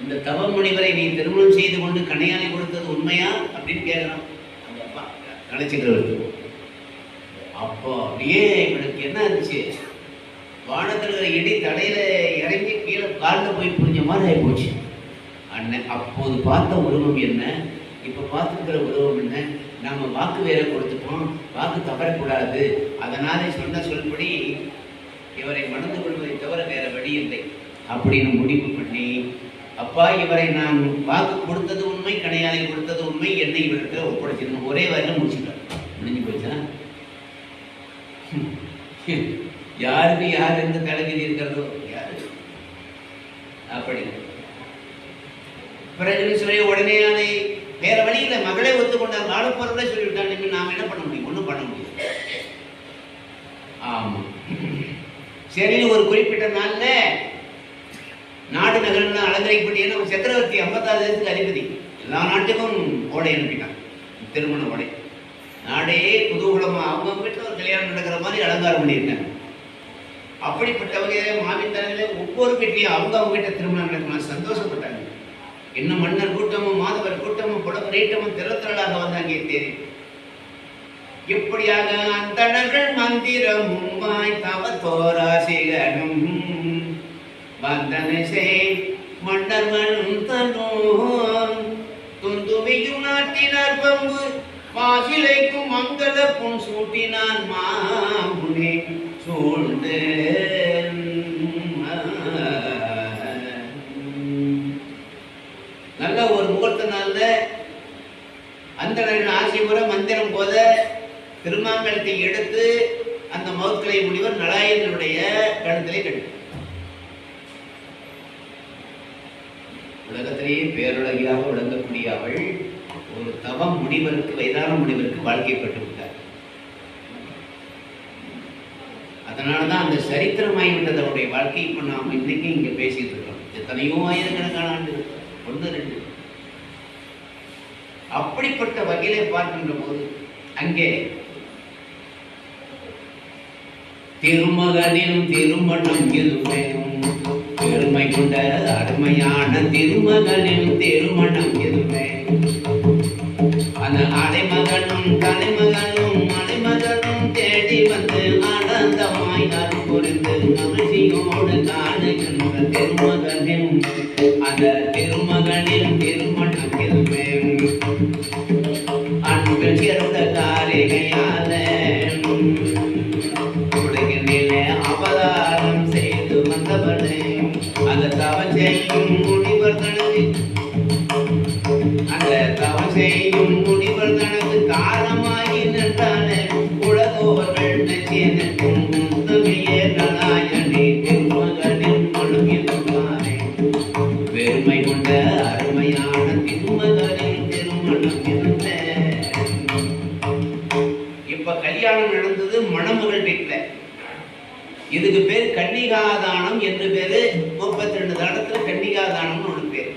இந்த தவ முனிவரை நீ திருமணம் செய்து கொண்டு கணையாளி கொடுத்தது உண்மையா அப்படின்னு கேட்கிறான் அந்த அப்பா நினைச்சுக்கிறவருக்கு. அப்போ அப்படியே இவனுக்கு என்ன இருந்துச்சு, வானத்தில் இருக்கிற இடி தலையில இறங்கி கீழே காலில் போய் புரிஞ்ச மாதிரி ஆகி போச்சு. அண்ணன் அப்போது பார்த்த உருவம் என்ன, இப்ப பார்த்துக்கிற உருவம் என்ன? நாம வாக்கு வேற கொடுத்துட்டோம், வாக்கு தவறக்கூடாது. அதனால சொன்ன சொல்படி இவரை மணந்து கொள்வதை தவிர வேற வழி இல்லை அப்படின்னு முடிவு பண்ணி, அப்பா இவரை நான் வாக்கு கொடுத்தது உண்மை, கணையாளி கொடுத்தது உண்மை, என்னை இவர்கிட்ட ஒப்படைச்சிருந்தோம். ஒரே வரையில முடிச்சுட்டார். முடிஞ்சு போச்சா? யாருக்கு யார் எந்த தலைவிதி இருக்கிறதோ யாரு அப்படி. பிறகு சொல்லி உடனே அதை வேற வழியில மகளே ஒத்துக்கொண்டார். வாழப்போறத சொல்லிவிட்டாங்க. நாம என்ன பண்ண முடியும்? ஒன்றும் பண்ண முடியும். ஆமா, சரி. ஒரு குறிப்பிட்ட நாள்ல நாடு நகரம்லாம் அலங்கரிக்கப்பட்டு, ஏன்னா சக்கரவர்த்தி 56 தேசத்துக்கு அதிபதி, எல்லா நாட்டுக்கும் ஓடை அனுப்பிட்டான், திருமண ஓடை. நாடே குதூகலமா அவங்க வீட்டில் ஒரு கல்யாணம் நடக்கிற மாதிரி அலங்காரம் பண்ணியிருக்காங்க. அப்படிப்பட்டவங்க மாவின் தலையில ஒவ்வொரு வீட்லையும் அவங்க வீட்டை திருமணம் நடக்கணும் சந்தோஷப்பட்டாங்க. இன்னும் மன்னர் கூட்டமும் மாதவர் கூட்டமும் புலவர் ஈட்டமும் திறத்திரளாக வந்தாங்க தேதி. இப்படியாக அந்தணர்கள் மந்திரமும் தவ தோராசிகனும் வந்தனை செய் மன்னர்களும் தன்னோன் துந்துமையும் நாட்டினார் பம்பு வாசிலைக்கும் மங்கள புன் சூட்டினான் மாமுனே சூழ்ந்து. நல்ல ஒரு முகூர்த்த நாள்ல அந்தணர்கள் ஆசை முறை மந்திரம் போத திருமாங்கலத்தை எடுத்து அந்த மௌத்கலை முனிவர் நலாயனுடைய கழுத்திலே கட்டு. உலகத்திலேயே பேருலகியாக விளங்கக்கூடிய அவள் ஒரு தவம் முனிவருக்கு, வயதான முனிவருக்கு வாழ்க்கைப்பட்டு விட்டார். அதனாலதான் அந்த சரித்திரமாகிவிட்டது அவருடைய வாழ்க்கை. இப்ப நாம் இன்னைக்கு இங்க பேசிட்டு இருக்கோம். எத்தனையோ ஆயிரக்கணக்கான ஆண்டு, 1 2. அப்படிப்பட்ட வகையிலே பார்க்கின்ற போது அங்கே திருமகனின் திருமணம் எதுவே பெருமை கொண்ட அருமையான திருமகனின் திருமணம் எதுவே அந்த அடைமகனும் கலைமகனும் மலைமகனும் தேடி வந்து ஆனந்தமாய் நான் புரிந்து மகிழ்ச்சியோடு காணுகின்ற திருமகனின் அந்த திருமகனின் திருமணம் எதுவே அன்பு சிறந்த காரிகையால உலகினிலே அவதாரம் செய்து வந்தவனே அந்த தவம் செய்யும் முனிவர் தனது அந்த தவம் செய்யும் முனிவர் தனது காரணமாகி நின்றானே உலகோவர்கள் நச்சியனுக்கும் முத்தமையே நலாயனே திருமகனின் மனம் இருந்தானே பெருமை கொண்ட அருமையான திருமகனின் திருமணம் இருந்த. இப்ப கல்யாணம் நடந்தது மணமகள் வீட்டுல. இதுக்கு பேர் கன்னிகாதானம் என்று பேரு. 32 தானத்துல கன்னிகாதானம்னு ஒரு பேர்.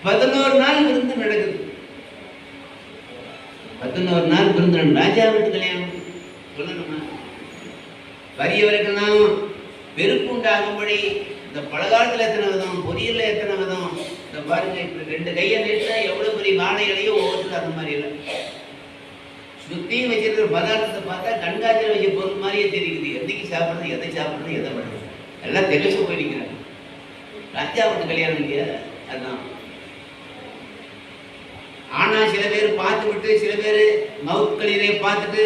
11 நாள் விருந்து நடக்குது. 11 நாள் விருந்து. ராஜா வீட்டு கல்யாணம் சொல்லணுமா? வறியவர்களெல்லாம் வெறுப்பு உண்டாகும்படி இந்த பலகாரத்துல எத்தனை விதம், பொரியல்ல எத்தனை விதம். இந்த பாருங்க, இப்படி 2 கையை நீட்டா எவ்வளவு பெரிய வாழைகளையும் ஒவ்வொருத்தர் அந்த மாதிரி இல்லை. சுத்தியும் வச்சிருக்கிற பதார்த்தத்தை பார்த்தா கண்காட்சியில் வச்ச பொருள் மாதிரியே தெரியுது. எதைக்கு சாப்பிட்றது, எதை சாப்பிட்றது, எதை பண்ணுறது, எல்லாம் தெளிச்சு போயிருக்கிறாங்க. ராஜாவுக்கு கல்யாணம் இல்லையா? அதுதான். ஆனா சில பேர் பார்த்து விட்டு, சில பேர் மவுத் கலியரை பார்த்துட்டு,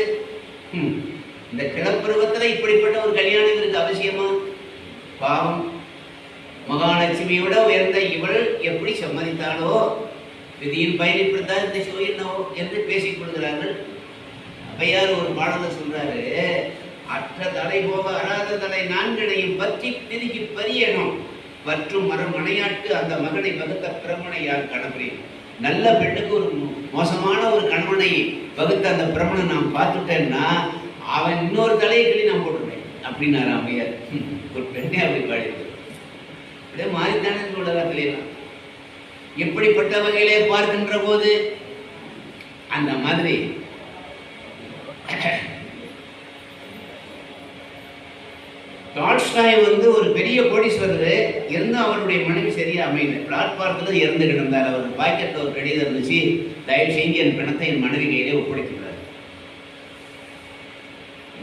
இந்த கிளப்பருவத்துல இப்படிப்பட்ட ஒரு கல்யாணம் இருக்கு அவசியமா? பாவம், மகாலட்சுமியோட உயர்ந்த இவள் எப்படி சம்மதித்தாளோ, விதியின் பயணிப்படுத்தால் இந்த சோயினோ என்று பேசிக் கொள்கிறார்கள். அப்பையார் ஒரு பாடல சொல்றாரு, அற்ற தலை போக அறாத தலை நான்கனையும் பற்றி திருகி பரியணும் மற்றும் மரம் மனையாட்டு அந்த மகனை வகுத்த பிரமணை யார் கணவரே. நல்ல பெண்ணுக்கு ஒரு மோசமான ஒரு கணவனை வகுத்த அந்த பிரமணனை நான் பார்த்துட்டேன்னா அவன் இன்னொரு தலையை கிளி நான் போட்டுருவேன் அப்படின்னாரு அம்மையார். ஒரு பெண்ணே அப்படி பாடிது. அப்படியே மாறித்தானே உலகத்திலாம் எப்படிப்பட்ட வகையிலே பார்க்கின்ற போது அந்த மாதிரி டால்ஸ்டாய் ஒரு பெரிய கோடீஸ்வரர் இருந்தும் அவருடைய மனைவி சரியா அமையல. பிளாட்பாரத்தில் இறந்து கிடந்தார். அவர் பாக்கெட்டில் ஒரு கடிதம் இருந்துச்சு, தயவு செஞ்சு என் பிணத்தை என் மனைவி கையிலே ஒப்படைக்கிறார்.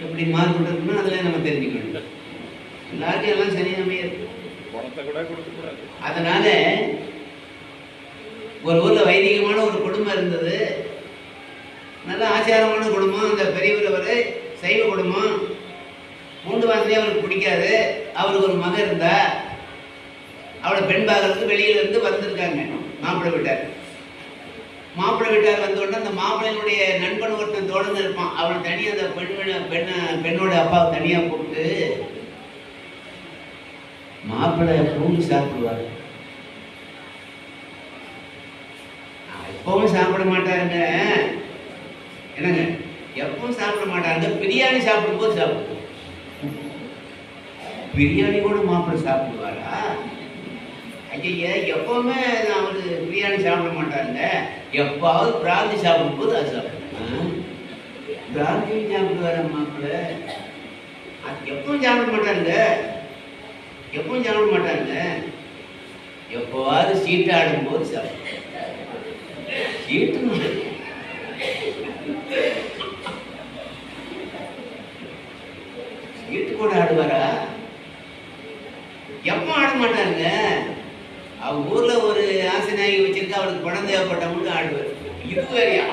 எப்படி மாறுபட்டு அதில் நம்ம தெரிஞ்சுக்கணும். எல்லாருக்கும் எல்லாம் சரியா அமையாது. அதனால ஒரு ஊர்ல வைதிகமான ஒரு குடும்பம் இருந்தது. நல்ல ஆச்சாரமான குடும்பம். அந்த பெரியவர் சைவ குடும்பம். மூன்று வாசலே அவருக்கு பிடிக்காது. அவருக்கு ஒரு மகன் இருந்தா, அவளை பெண் பார்க்கறதுக்கு வெளியில இருந்து வந்திருக்காங்க மாப்பிள்ளை வீட்டார். மாப்பிள்ளை வீட்டார் வந்த உடனே அந்த மாப்பிள்ளையினுடைய நண்பன் ஒருத்தன் தொடர்ந்து இருப்பான். அவளை தனியாக அந்த பெண்ணோட அப்பாவை தனியா போட்டு மாப்பிள்ளை பூண்டு சாப்பிடுவாரு. எப்பவும் சாப்பிட மாட்டாருங்க. என்னங்க, எப்பவும் சாப்பிட மாட்டாருங்க. பிரியாணி சாப்பிடும்போது சாப்பிடுவோம். பிரியாணி கூட மாப்பிள்ளை சாப்பிடுவாரா? ஐயா, எப்பவுமே அவரு பிரியாணி சாப்பிட மாட்டாருங்க. எப்பாவது பிராந்தி சாப்பிடும்போது அது சாப்பிடுவேன். பிராந்தியும் சாப்பிடுவார மாப்பிள்ளை. அது எப்பவும் சாப்பிட மாட்டாருங்க. எப்பவும் சாப்பிட மாட்டாருங்க. எப்பவாவது சீட்டு ஆடும்போது சாப்பிடுவோம். சீட்டு சீட்டு கூட ஆடுவாரா? எப்ப ஆட மாட்டாருங்க. அவங்க ஊர்ல ஒரு ஆசினாயி வச்சிருக்க, அவளுக்கு பணம் தேவைப்பட்டவங்களுக்கு ஆடுவார். இது வேறையா?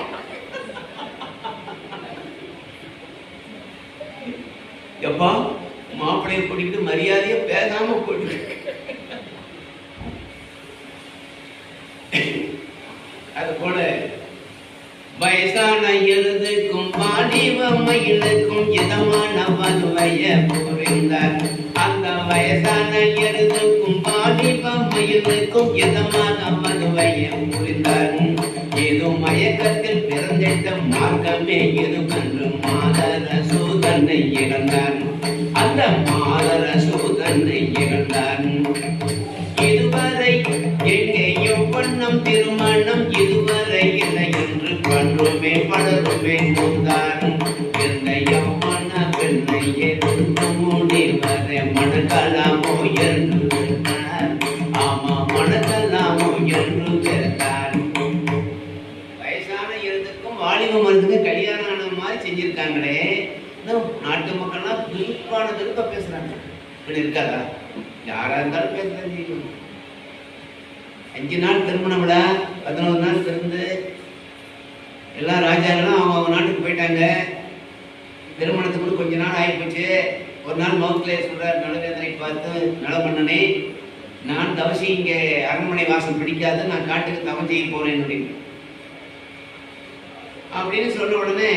எப்பா மாப்பிள்ளைய கூட்டிட்டு மரியாதைய பேசாம போயிட்டு, அது போல வயசான எழுதுக்கும் வாலிபமையிலுக்கும் இதமான வலுவைய புரிந்தார். அந்த வயசான எழுதுக்கும் வாலிபமையிலுக்கும் இதமான வலுவைய புரிந்தார். ஏதோ மயக்கத்தில் பிறந்திட்ட மார்க்கமே எது கன்று மாதர சூதனை இழந்தார். அந்த மாதர சூதனை இழந்தார். இதுவரை எங்கேயும் பண்ணம் திருமணம் இதுவரை இல்லை என்று பண்றுமே படருமே நோந்தாரும். என்னையும் மன பெண்ணை எதிர்த்து முடிவரை மணக்கலாமோ என்று கேட்டார். ஆமா, மணக்கலாமோ என்று கேட்டார். வயசான இருந்துக்கும் வாலிப மருந்துக்கு கல்யாணம் ஆன மாதிரி செஞ்சிருக்காங்களே. நாட்டு மக்கள்லாம் விருப்பான விருப்ப பேசுறாங்க. இப்படி இருக்காதா? யாரா இருந்தாலும் பேசுறது செய்யணும். 5 நாள் திருமண விழா, 11 நாள் திருந்து எல்லா ராஜாக்களும் அவங்க நாட்டுக்கு போயிட்டாங்க. திருமணத்துக்கு கொஞ்ச நாள் ஆகிப்போச்சு. ஒரு நாள் மவுத்லே சொல்றார் நலவேந்தனை பார்த்து, நலமன்னனே, நான் தவசி இங்கே அரண்மனை வாசல் பிடிக்காது, நான் காட்டுக்கு தவம் செய்ய போறேன் அப்படின்னு சொன்ன உடனே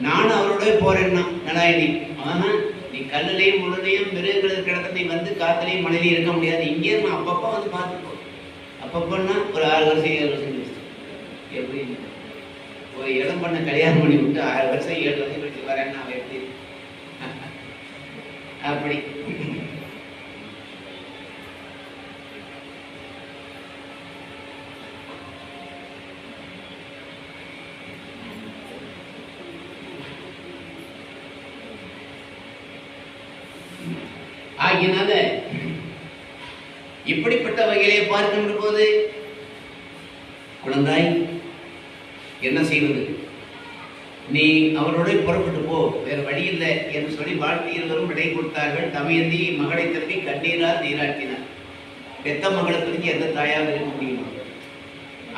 நானும் அவரோட போறேன்னா நலாயினி, ஆஹா, நீ கல்லுலையும் முழுலையும் மிருகங்கள் இருக்கிற இடத்துல நீ வந்து காத்துலையும் மழையிலையும் இருக்க முடியாது. இங்கே நான் அப்பப்போ வந்து பார்த்துப்போம். அப்பப்போன்னா ஒரு 6 வருஷம் 7 வருஷம் கழிச்சு எப்படி ஒரு இடம் பண்ண கல்யாணம் பண்ணி விட்டு 6 வருஷம் 7 வருஷம் கழிச்சு வரேன்னு அவன் எப்படி அப்படி. ஆகினால வகையிலே பார்க்கின்ற போது, குழந்தாய் என்ன செய்வது, நீ அவரோட புறப்பட்டு போ, வேற வழி இல்லை என்று சொல்லி வாழ்க்கை இருவரும் விடை கொடுத்தார்கள். தமயந்தி மகளை தப்பி கண்ணீரால் நீராட்டினார். பெத்த மகளை பிரிஞ்சு எந்த தாயாக இருக்க முடியுமா?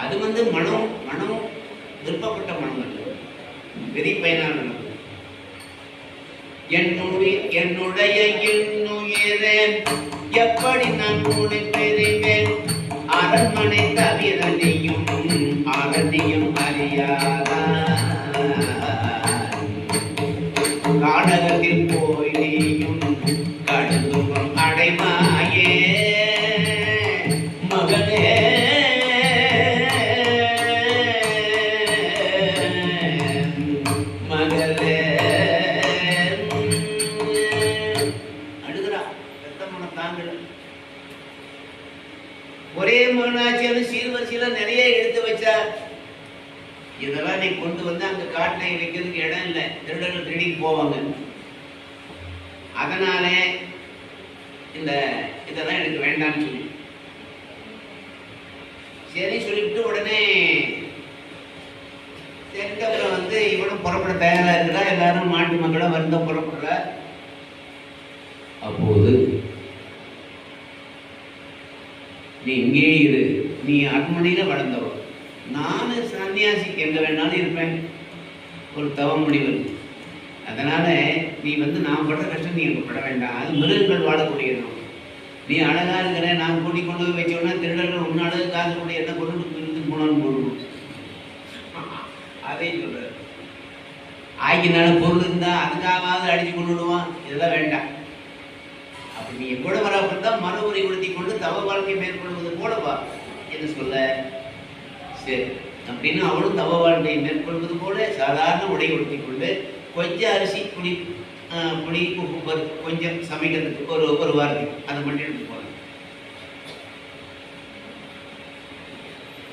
அது மனம் விருப்பப்பட்ட மனம் அல்ல, பெரிய பயனான என்னுடைய என்னுயிரே எப்படி நான் உன்னை பெறுவேன், அரண்மனை தவிரனையும் ஆரணியும் அறியாதா, காடகத்தில் போய் நீயும் கடுதும் அடைவாயே மகளே. ஒரே மகனாட்சியான சீர்வரிசையில நிறைய எடுத்து வச்சார். இதெல்லாம் நீ கொண்டு வந்து அங்க காட்டில் வைக்கிறதுக்கு இடம் இல்லை, திருடர்கள் திருடிக்கு போவாங்க. அதனால இதெல்லாம் எனக்கு வேண்டாம்னு சொல்லி சரி சொல்லிவிட்டு உடனே அப்புறம் இவனும் புறப்பட தயாரா இருக்கிறா. எல்லாரும் மாட்டு மக்களும் வருந்த புறப்படுற. அப்போது நீ இங்கே இரு, நீ அரண்மனையில வளர்ந்தவன், நானு சன்னியாசி எங்க வேணாலும் இருப்பேன், ஒரு தவ முடிவு. அதனால நீ நான் படுற கஷ்டம் நீ எனக்கு பட வேண்டாம், அது மிருகங்கள் வாழக்கூடியது. நீ அழகா இருக்கிற, நான் கூட்டி கொண்டு போய் வச்சோன்னா திருடர்கள் உன்னாடு காசு கூட என்ன கொண்டு போனாலும் போடணும். அதையும் சொல்ற ஆக்கினால பொருள் இருந்தா அதுக்காவது அடிச்சு கொண்டு விடுவான். இதெல்லாம் வேண்டாம். அப்படி நீ கூட வரப்பதான் மன உரை உறுத்தி கொண்டு தவ வாழ்க்கை மேற்கொள்வது போலவா என்று சொல்ல, சரி அப்படின்னு அவளும் தவ வாழ்க்கையை மேற்கொள்வது போல சாதாரண உடை உடுத்தி கொண்டு கொஞ்சம் அரிசி புளி உப்பு கொஞ்சம் சமைக்கிறதுக்கு ஒரு வாரத்துக்கு அதை மட்டும் எடுத்து போறாங்க.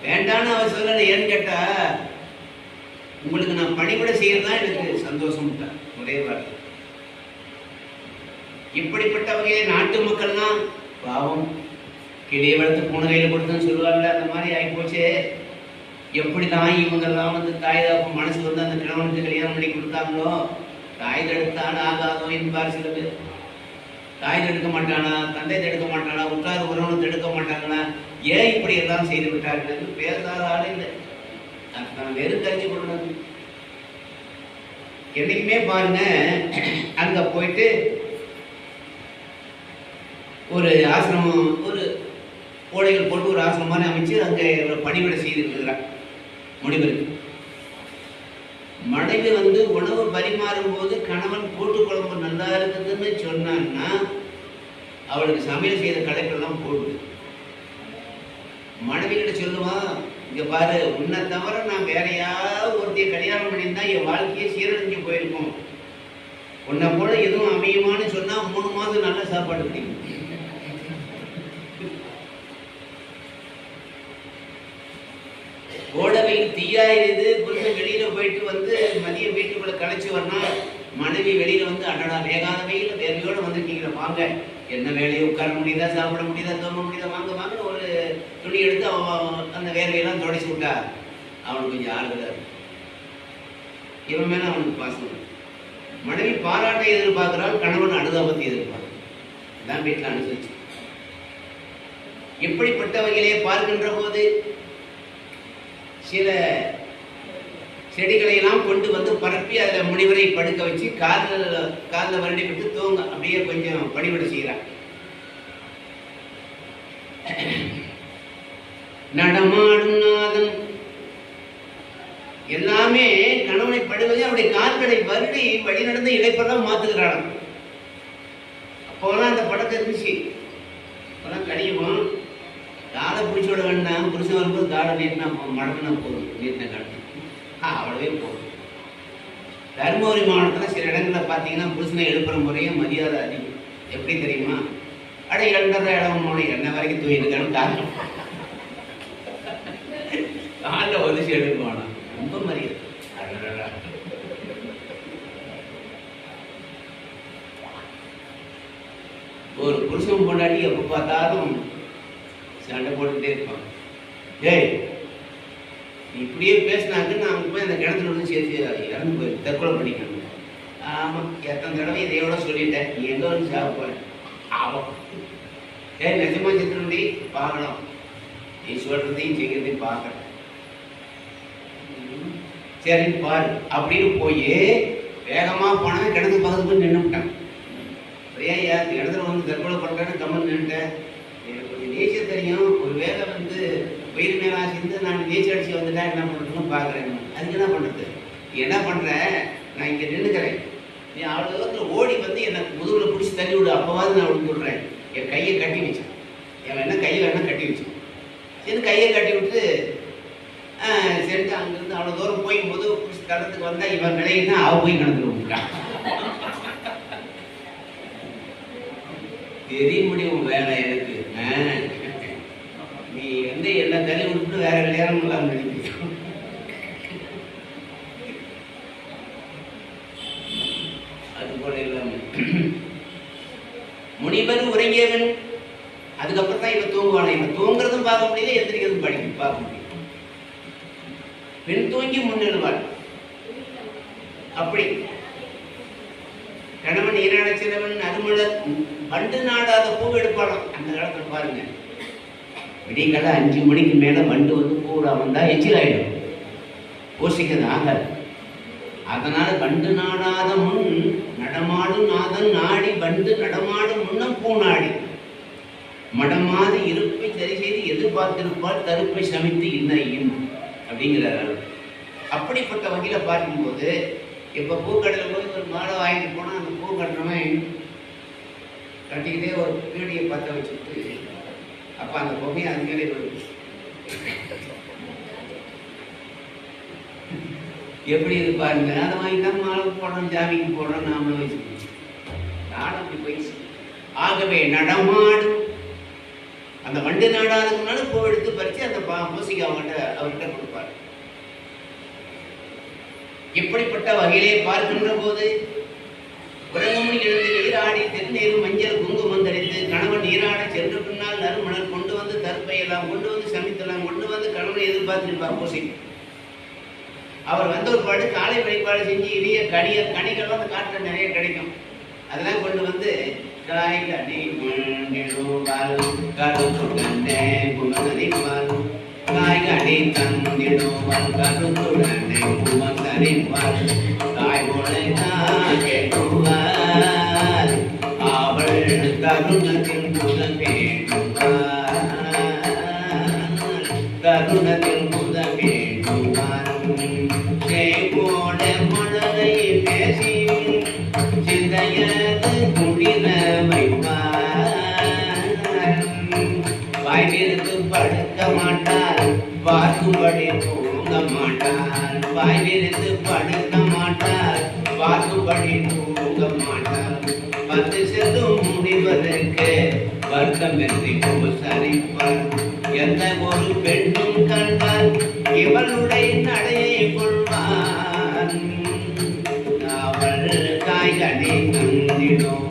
வேண்டான்னு அவ சொல்ல, ஏன்னு கேட்டா உங்களுக்கு நான் பணிவிட செய்யறதுதான் எனக்கு சந்தோஷம். ஒரே வார்த்தை. இப்படிப்பட்ட வகையில நாட்டு மக்கள்லாம் பாவம், கிளியை வளர்த்து பூனை கையில கொடுத்துன்னு சொல்லுவாங்கல்ல, அந்த மாதிரி ஆகிப்போச்சு. எப்படிதான் இவங்கெல்லாம் தாய் தாப்பு மனசு அந்த கிழவனுக்கு கல்யாணம் பண்ணி கொடுத்தாங்களோ, தாய் தடுத்தான் ஆகாதோ என்பார் சில பேர். தாய் தடுக்க மாட்டானா, தந்தை தடுக்க மாட்டானா, உற்றார் உறவனை தடுக்க மாட்டாங்களா, ஏன் இப்படி எல்லாம் செய்து விட்டார்கள் என்று பேசாத ஆளே இல்லை. நான் வெறும் தெரிஞ்சு கொள்ளணும். என்னைக்குமே பாருங்க, அங்க போயிட்டு ஒரு ஆசிரமம், ஒரு ஓடைகள் போட்டு ஒரு ஆசிரமம் மாதிரி அமைச்சு அங்கே பணிவிடை செய்திருக்கிறார் முனிவருக்கு. மனைவி உணவு பரிமாறும் போது கணவன் கூட்டு குழம்பு நல்லா இருக்குதுன்னு சொன்னான்னா அவளுக்கு சமையல் செய்த கடைக்கெல்லாம் போடுது. மனைவி கிட்ட சொல்லுவான், இங்க பாரு, உன்னை தவிர நான் வேற யாராவது ஒருத்தைய கல்யாணம் பண்ணியிருந்தா என் வாழ்க்கையை சீரழிஞ்சு போயிருக்கும். உன்னை போல எதுவும் அமையுமான்னு சொன்னா 3 மாதம் நல்ல சாப்பாடு கிடைக்கும். கோடவையில் தீயாயிருது. புருஷன் வெளியில போயிட்டு மதியம் வீட்டுக்குள்ள களைச்சு வரணும். மனைவி வெளியில அடடா வேகாத வெயில வேலையோட வந்திருக்கீங்களா, வாங்க, என்ன வேலையை உட்கார முடியுதா, சாப்பிட முடியுதா, தோண முடியுதா, வாங்க வாங்கன்னு ஒரு துணி எடுத்து அவன் அந்த வேலையெல்லாம் தொடச்சி விட்டா அவனுக்கு கொஞ்சம் ஆறுதலா இருக்கும். இவன் மேல அவனுக்கு பாசம். மனைவி பாராட்டை எதிர்பார்க்கிறான், கணவன் அனுதாபத்தை எதிர்பார்க்கிறான். இதான் வீட்டில் அனுசரிச்சு. இப்படிப்பட்ட வகையிலே பார்க்கின்ற போது சில செடிகளை எல்லாம் கொண்டு பரப்பி அதில் முனிவரை படுக்க வச்சு காலில் வருடி விட்டு தூங்க அப்படியே கொஞ்சம் பணிவிட செய்கிறார். நடமாடும் நாதன் எல்லாமே கணவனை படுவதை அவருடைய கால்களை வருடி வழி நடந்து இழைப்பெல்லாம் மாத்துகிறான். அப்போலாம் அந்த படத்தை இருந்துச்சு. அப்போலாம் கடியமா காலை பிடிச்சி விட வேண்டாம், புருஷன் வரும்போது காலை நீட்டினா மடக்குனா போதும், நீட்டின காட்டு அவ்வளவே போதும். தருமபுரி மாவட்டத்தில் சில இடங்களில் பார்த்தீங்கன்னா புருஷனை எழுப்புற முறையும் மரியாதை அதிகம். எப்படி தெரியுமா? அட 2.5 இடம் போன என்ன வரைக்கும் தூங்கிருக்கான்னு காரணம் காலில் ஒதுச்சு எழுப்புவானா, ரொம்ப மரியாதை. ஒரு புருஷன் பொண்டாட்டி எப்போ பார்த்தாலும் சண்டை போட்டுக்கிட்டே இருப்பான். ஏய் இப்படியே பேசினாக்க நான் போய் அந்த கிணத்துல வந்து சேர்த்து இறந்து போய் தற்கொலை பண்ணிக்கணும். ஆமாம், எத்தனை தடவை இதையோட சொல்லிட்டேன், நீ எங்கே வந்து சாக போகிறேன். ஆமாம், ஏய் நிஜமா சித்திரண்டி பார்க்கலாம், நீ சொல்றதையும் செய்கிறதையும் பார்க்குறேன், சரி பாரு அப்படின்னு போய் வேகமாக போனால் கிணத்து பக்கத்து போய் நின்றுவிட்டான். ஏன் யார் இடத்துல வந்து தற்கொலை பண்ணுறேன்னு கம்மன் நின்றுட்டேன். எனக்கு கொஞ்சம் நீச்சல் தெரியும், ஒரு வேலை வந்து உயிர் மேலே ஆசிந்து நான் நீச்சல் அடிச்சு வந்துட்டேன், என்ன பண்ணுறதுன்னு பார்க்குறேன். அதுக்கு என்ன பண்ணுறது, என்ன பண்ணுறேன், நான் இங்கே நின்றுக்கிறேன், நீ அவ்வளோ தூரத்தில் ஓடி வந்து எனக்கு முதுகில் பிடிச்சி தள்ளி விடு, அப்போவாது நான் விட்டு விட்றேன். என் கையை கட்டி வச்சேன், என் என்ன கையில் என்ன கட்டி வச்சேன். சரி கையை கட்டி விட்டு சரிட்டு அங்கேருந்து அவ்வளோ தூரம் போகும்போது பிடிச்சி தளத்துக்கு வந்தால் இவன் விளையினா அவ போய் நடந்துட்டு விட்டான். தெரிய முடியும் வேலை எனக்கு, நீ வந்து என்ன தள்ளி விட்டு வேற கல்யாணம் இல்லாமல் நினைக்கிறோம். அது போல இல்லாம முனிவர் உறங்கியவன், அதுக்கப்புறம் தான் இவன் தூங்குவான. இவன் தூங்குறதும் பார்க்க முடியல, எந்திரிக்கிறதும் பார்க்க முடியும். பெண் தூங்கி முன்னெழுவாள். அப்படி கணவன் ஈரான சிலவன் அருமலர் வண்டு நாடாத பூ எடுப்பாளாம். அந்த காலத்துல பாருங்க, விடியகால 5 மணிக்கு மேல வண்டு வந்து பூரா வந்தா எச்சில் ஆயிடும், பூசிக்கிறது ஆகாது. அதனால வண்டு நாடாத முன் நடமாடும் நாதன் நாடி வண்டு நடமாடும் முன்னம் பூநாடி மடமாது இருப்பை சரி செய்து எதிர்பார்த்திருப்பால் தருப்பை சமைத்து இன்னையும் அப்படிங்கிறார். அப்படிப்பட்ட வகையில பார்க்கும்போது இப்ப பூக்கடையில் போய் ஒரு மாலை வாங்கிட்டு போனா அந்த பூ கட்டுறவன் கட்டிக்கிட்டே ஒரு பீடியை பற்ற வச்சுட்டு அப்ப அந்த பொம்மையை அது மேலே வருது. எப்படி இது பாருங்க, அதை வாங்கிதான் மாலை போடுறோம், ஜாமிக்கு போடுறோம், நாமளும் வச்சுக்கணும். நானும் அப்படி போயிடுச்சு. ஆகவே நடமாடும் அந்த வண்டு நாடாதுக்குனால பூ எடுத்து பறிச்சு அந்த பூசிக்கு அவர்கிட்ட கொடுப்பார். இப்படிப்பட்ட வகையிலே பார்க்கின்ற போது உறங்கமும் எழுந்து நீராடி திருநீரும் மஞ்சள் குங்குமம் தரித்து கணவன் நீராட சென்று பின்னால் நறுமணர் கொண்டு வந்து தற்பையெல்லாம் கொண்டு வந்து சமைத்தெல்லாம் கொண்டு வந்து கணவனை எதிர்பார்த்திருப்பார் பூசிக்கு. அவர் வந்த ஒரு பாடு காலை வழிபாடு செஞ்சு இனிய கனிகள்லாம் அந்த காட்டில் நிறைய கிடைக்கும், அதெல்லாம் கொண்டு வந்து காய் கனி மண்ணிடுவாள் கருத்துடனே குமரிப்பாள், காய் கனி தந்திடுவாள் கருத்துடனே குமரிப்பாள், காய் முளைதான் கேட்டுவாள் அவள் கருணத்தில் முதல் கேட்டுவாள், கருணத்தில் முதல் கேட்டுவாள், போட மனதை பேசி சிந்தையது குடிர வைப்பார், வாய்விருக்கு படுக்க மாட்டார் பார்க்கும்படி தூங்க மாட்டார், வாய்விருக்கு படுக்க மாட்டார் பார்க்கும்படி தூங்க மாட்டார், 10 செல்லும் முடிவதற்கு வருத்தமின்றி உபசரிப்பார், எந்த ஒரு பெண்ணும் கண்டால் இவளுடைய நடையை கொள்வான், அவள் காய்கனி தந்திடும்